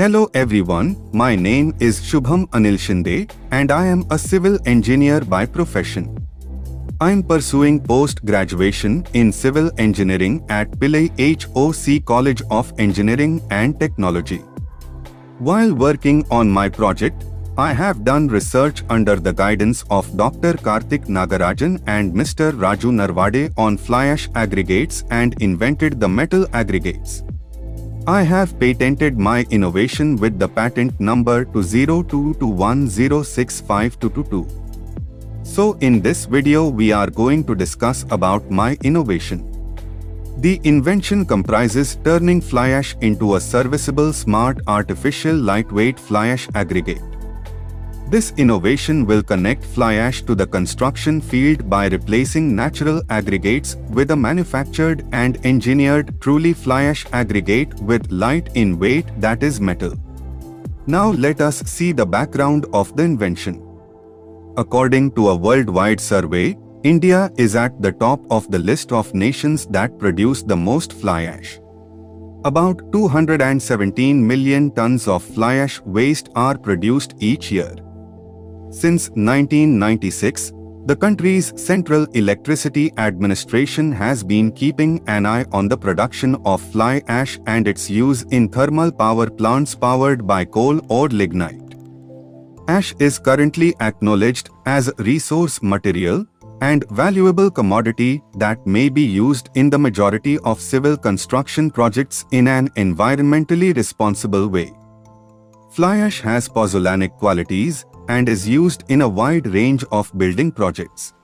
Hello everyone, my name is Shubham Anil Shinde and I am a civil engineer by profession. I am pursuing post-graduation in civil engineering at Pillai HOC College of Engineering and Technology. While working on my project, I have done research under the guidance of Dr. Karthik Nagarajan and Mr. Raju Narvade on fly ash aggregates and invented the metal aggregates. I have patented my innovation with the patent number 20221065222. So in this video we are going to discuss about my innovation. The invention comprises turning fly ash into a serviceable smart artificial lightweight fly ash aggregate. This innovation will connect fly ash to the construction field by replacing natural aggregates with a manufactured and engineered truly fly ash aggregate with light in weight, that is metal. Now let us see the background of the invention. According to a worldwide survey, India is at the top of the list of nations that produce the most fly ash. About 217 million tons of fly ash waste are produced each year. Since 1996, the country's Central Electricity Administration has been keeping an eye on the production of fly ash and its use in thermal power plants powered by coal or lignite. Ash is currently acknowledged as a resource material and valuable commodity that may be used in the majority of civil construction projects in an environmentally responsible way. Fly ash has pozzolanic qualities and is used in a wide range of building projects.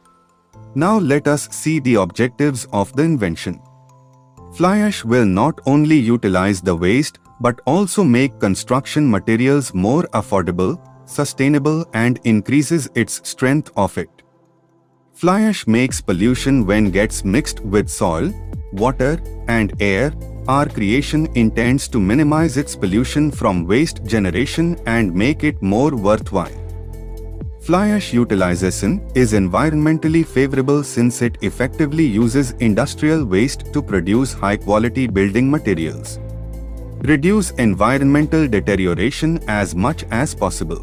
Now let us see the objectives of the invention. Fly ash will not only utilize the waste but also make construction materials more affordable, sustainable and increases its strength of it. Fly ash makes pollution when gets mixed with soil, water and air. Our creation intends to minimize its pollution from waste generation and make it more worthwhile. Fly ash utilization is environmentally favorable since it effectively uses industrial waste to produce high-quality building materials. Reduce environmental deterioration as much as possible.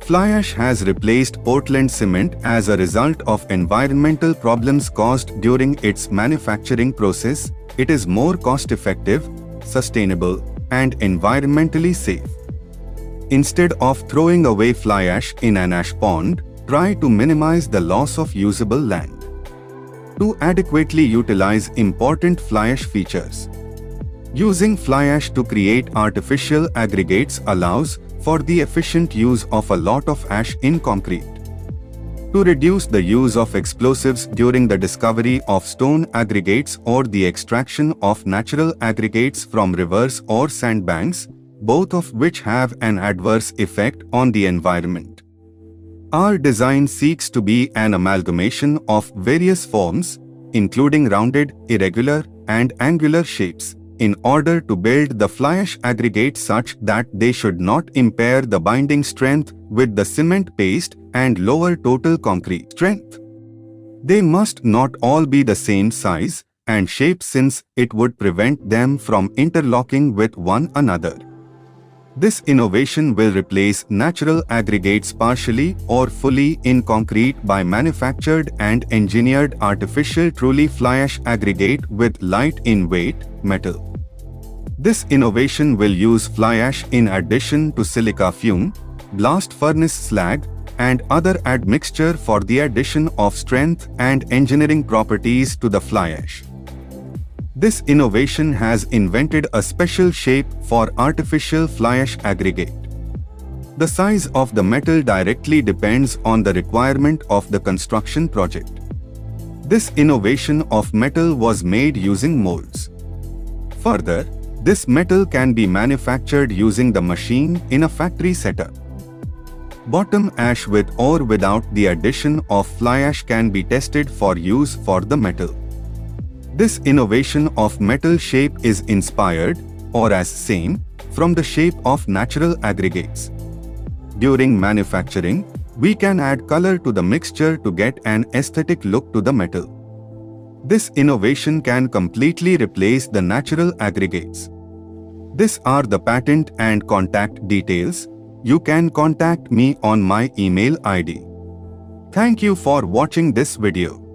Fly ash has replaced Portland cement as a result of environmental problems caused during its manufacturing process. It is more cost-effective, sustainable, and environmentally safe. Instead of throwing away fly ash in an ash pond, try to minimize the loss of usable land. To adequately utilize important fly ash features. Using fly ash to create artificial aggregates allows for the efficient use of a lot of ash in concrete. To reduce the use of explosives during the discovery of stone aggregates or the extraction of natural aggregates from rivers or sandbanks, both of which have an adverse effect on the environment. Our design seeks to be an amalgamation of various forms, including rounded, irregular, and angular shapes, in order to build the fly ash aggregate such that they should not impair the binding strength with the cement paste and lower total concrete strength. They must not all be the same size and shape since it would prevent them from interlocking with one another. This innovation will replace natural aggregates partially or fully in concrete by manufactured and engineered artificial truly fly ash aggregate with light in weight, metal. This innovation will use fly ash in addition to silica fume, blast furnace slag, and other admixture for the addition of strength and engineering properties to the fly ash. This innovation has invented a special shape for artificial fly ash aggregate. The size of the metal directly depends on the requirement of the construction project. This innovation of metal was made using molds. Further, this metal can be manufactured using the machine in a factory setup. Bottom ash with or without the addition of fly ash can be tested for use for the metal. This innovation of metal shape is inspired, or as same, from the shape of natural aggregates. During manufacturing, we can add color to the mixture to get an aesthetic look to the metal. This innovation can completely replace the natural aggregates. These are the patent and contact details. You can contact me on my email ID. Thank you for watching this video.